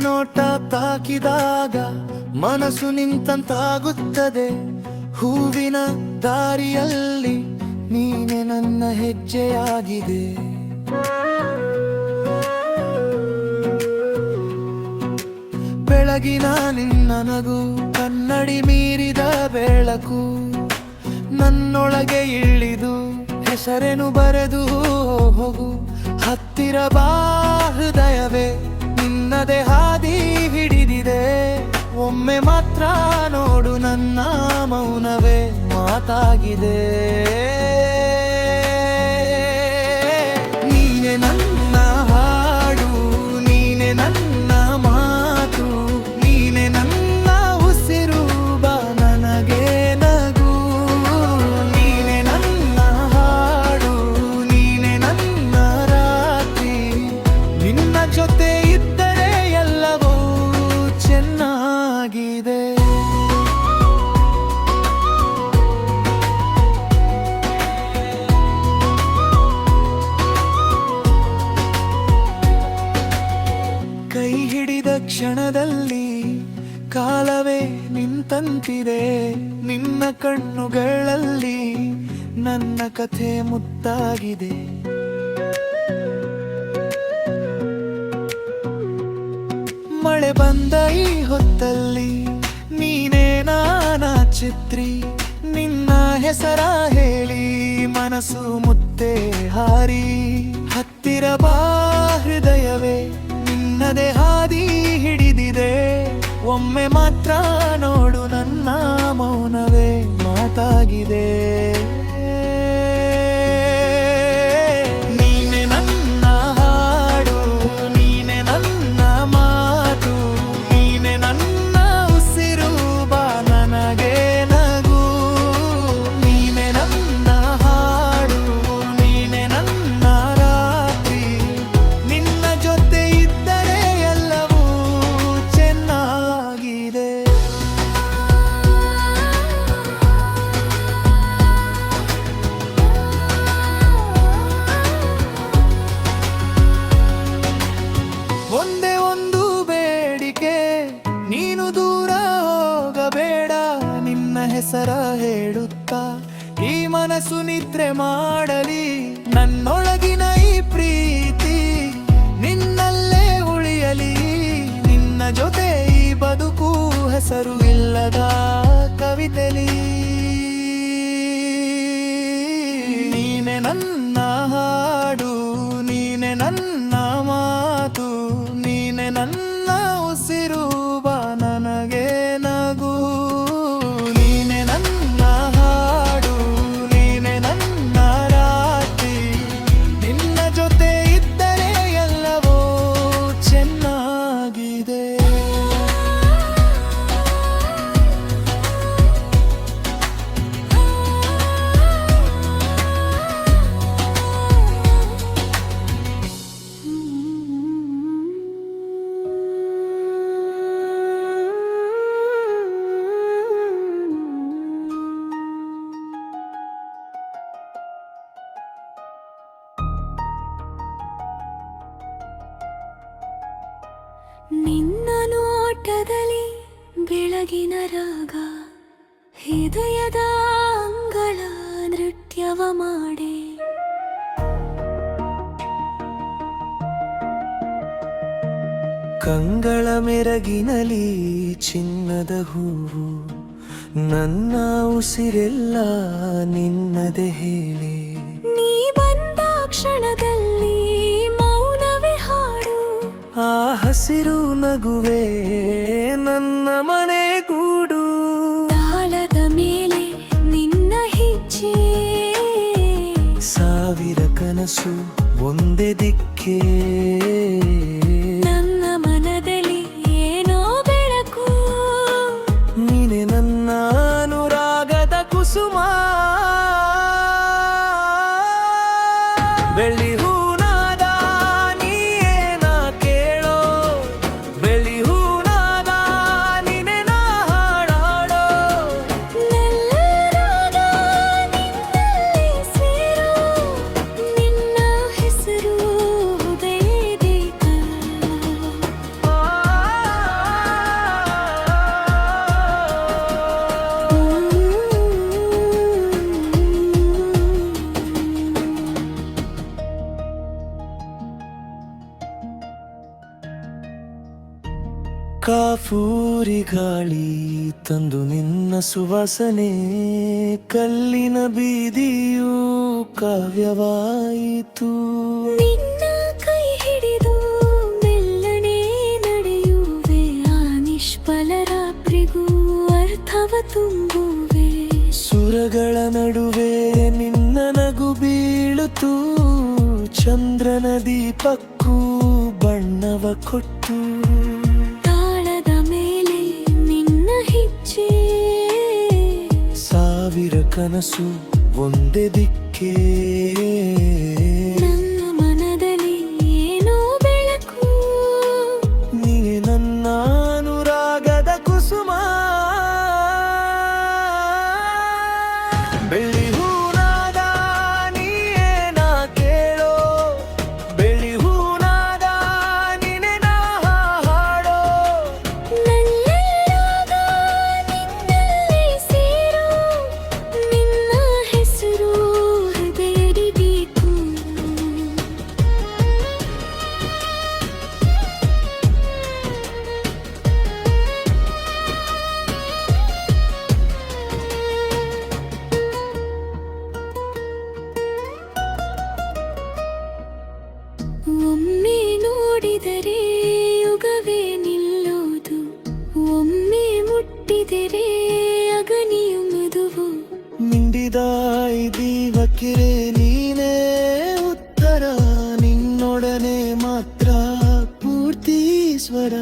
ನೋಟ ತಾಕಿದಾಗ ಮನಸ್ಸು ನಿಂತಂತಾಗುತ್ತದೆ. ಹೂವಿನ ದಾರಿಯಲ್ಲಿ ನೀನೆ ನನ್ನ ಹೆಜ್ಜೆಯಾಗಿದೆ. ಬೆಳಗಿನ ನಿನ್ನ ನಗು ಕನ್ನಡಿ ಮೀರಿದ ಬೆಳಕು, ನನ್ನೊಳಗೆ ಇಳಿದು ಹೆಸರೇನು ಬರೆದು ಹೋಗು. ಹತ್ತಿರ ಬಾ ಹೃದಯವೇ, ನಿನ್ನದೇ ಹಾದಿ ಹಿಡಿದಿದೆ. ಒಮ್ಮೆ ಮಾತ್ರ ನೋಡು, ನನ್ನ ಮೌನವೇ ಮಾತಾಗಿದೆ. ನೀನೆ ನನ್ನ ಹಾಡು, ನೀನೆ ನನ್ನ ಮಾತು, ನೀನೆ ನನ್ನ ಉಸಿರು, ಬಾ ನನಗೆ ನಗು. ನೀನೆ ನನ್ನ ಹಾಡು, ನೀನೆ ನನ್ನ ರಾತ್ರಿ, ನಿನ್ನ ಜೊತೆ ಇದ್ದರೆ ಎಲ್ಲವೂ ಚೆನ್ನಾಗಿದೆ. ಕೈ ಹಿಡಿದ ಕ್ಷಣದಲ್ಲಿ ಕಾಲವೇ ನಿಂತಂತಿದೆ. ನಿನ್ನ ಕಣ್ಣುಗಳಲ್ಲಿ ನನ್ನ ಕಥೆ ಮುತ್ತಾಗಿದೆ. ಮಳೆ ಬಂದ ಈ ಹೊತ್ತಲ್ಲಿ ನೀನೇ ನಾನ ಚಿತ್ರಿ. ನಿನ್ನ ಹೆಸರ ಹೇಳಿ ಮನಸ್ಸು ಮುತ್ತೆ ಹಾರಿ. ಹತ್ತಿರ ಬಾ ಹೃದಯವೇ, ನಿನ್ನದೇ ಹಾದಿ ಹಿಡಿದಿದೆ. ಒಮ್ಮೆ ಮಾತ್ರ ನೋಡು, ನನ್ನ ಮೌನವೇ ಮಾತಾಗಿದೆ. ನೀನೆ ನನ್ನ ಹಾಡು, ನೀನೆ ನನ್ನ ಮಾತು, ನೀನೆ ನನ್ನ ಉಸಿರು, ಬಾ ನನಗೆ ನಗು. ನೀನೆ ನನ್ನ ಹಾಡು, ನೀನೆ ನನ್ನ ರಾತ್ರಿ, ನಿನ್ನ ಜೊತೆ ಇದ್ದರೆ ಎಲ್ಲವೂ ಚೆನ್ನಾಗಿದೆ. ಒಂದೇ ಒಂದು ಬೇಡಿಕೆ, ನೀನು ದೂರ ಹೋಗಬೇಡ. ನಿನ್ನ ಹೆಸರ ಹೇಳುತ್ತಾ ಈ ಮನಸ್ಸು ನಿದ್ರೆ ಮಾಡಲಿ. ನನ್ನೊಳಗಿನ ಈ ಪ್ರೀತಿ ನಿನ್ನಲ್ಲೇ ಉಳಿಯಲಿ. ನಿನ್ನ ಜೊತೆ ಈ ಬದುಕು ಹೆಸರು ಇಲ್ಲದ ಕವಿತೆಲಿ. ನೀನೆ ನನ್ನ ಹಾಡು, ನೀನೆ ನನ್ನ ಮಾತು, ನೀನೆ ನನ್ನ ಉಸಿರು, ಬಾ ನನಗೆ ನಗು. ನೀನೆ ನನ್ನ ಹಾಡು, ನೀನೆ ನನ್ನ ರಾತ್ರಿ, ನಿನ್ನ ಜೊತೆ ಇದ್ದರೆ ಎಲ್ಲವೂ ಚೆನ್ನಾಗಿದೆ. ನಿನ್ನ ನೋಟದಲ್ಲಿ ಬೆಳಗಿನ ರಾಗ, ಹೃದಯದ ಅಂಗಳ ನೃತ್ಯವ ಮಾಡೆ. ಕಂಗಳ ಮೆರಗಿನಲಿ ಚಿನ್ನದ ಹೂವು, ನನ್ನ ಉಸಿರೆಲ್ಲ ನಿನ್ನದೇ ಹೇಳಿ. ನೀ ಬಂದ ಕ್ಷಣದಲ್ಲಿ ಮೌನವೇ ಹಾಡು. ಆ ಹಸಿರು ನಗುವೆ ನನ್ನ ಮನೆ ಗೂಡು. ತಾಳದ ಮೇಲೆ ನಿನ್ನ ಹೆಜ್ಜೆ, ಸಾವಿರ ಕನಸು ಒಂದೇ ದಿಕ್ಕೇ. ನನ್ನ ಮನದಲ್ಲಿ ಏನೋ ಬೆಳಕು. ನೀನೆ ನನ್ನ ಅನುರಾಗದ ಕುಸುಮ. ಬೆಳ್ಳಿ ಹೂನಾದ ನೀನ ಕೇಳೋ, ಬೆಳ್ಳಿ ಹೂನಾದ ನೀನೆ ನಾ ಹಾಡಾಡೋ. ನೆಲ್ಲರಾಗ ನಿನ್ನಲ್ಲಿ ಸೇರೋ, ನಿನ್ನ ಹೆಸರು ಹೃದಯದಲ್ಲಿ ಕಾಫೂರಿ ಗಾಳಿ ತಂದು ನಿನ್ನ ಸುವಾಸನೆ, ಕಲ್ಲಿನ ಬೀದಿಯು ಕಾವ್ಯವಾಯಿತು. ನಿನ್ನ ಕೈ ಹಿಡಿದು ಮೆಲ್ಲನೆ ನಡೆಯುವೆ, ಆ ನಿಷ್ಫಲ ರಾತ್ರಿಗೂ ಅರ್ಥವ ತುಂಬುವೆ. ಸುರಗಳ ನಡುವೆ ನಿನ್ನ ನಗು ಬೀಳುತ್ತು, ಚಂದ್ರನ ದೀಪಕ್ಕೂ ಬಣ್ಣವ ಕೊಟ್ಟು. ತಾಳದ ಮೇಲೆ ನಿನ್ನ ಹೆಜ್ಜೆ, ಸಾವಿರ ಕನಸು ಒಂದೇ ದಿಕ್ಕೇ. ನನ್ನ ಮನದಲ್ಲಿ ಏನೋ ಬೆಳಕು, ನೀನೆ ನನ್ನ ಅನುರಾಗದ ಕುಸುಮ. ಬೆಳ್ಳಿ ಹೂನಾದ ನೀಯೇ ನಾ ಕೇಳೋ, ಬೆಳ್ಳಿ ಹೂನಾದ ನೀನೆ ನಾ ಹಾಡೋ. ನನ್ನೆಲ್ಲಾಗ ನಿನ್ನಲ್ಲೇ ಸೇರೋ, ನಿನ್ನ ಹೆಸರು ಹೃದಯದಿ ಬೇಕು. ಒಮ್ಮೆ ನೋಡಿದರೆ ಯುಗವೇ ನಿಲ್ಲೋದು, ಒಮ್ಮೆ ಮುಟ್ಟಿದರೆ ಅಗನಿಯು ಮದುವು. ಮಿಂಡಿದ ದೀವಕ್ಕಿರೆ ನೀನೇ ಉತ್ತರ, ನಿನ್ನೊಡನೆ ಮಾತ್ರ ಪೂರ್ತಿ ಸ್ವರ.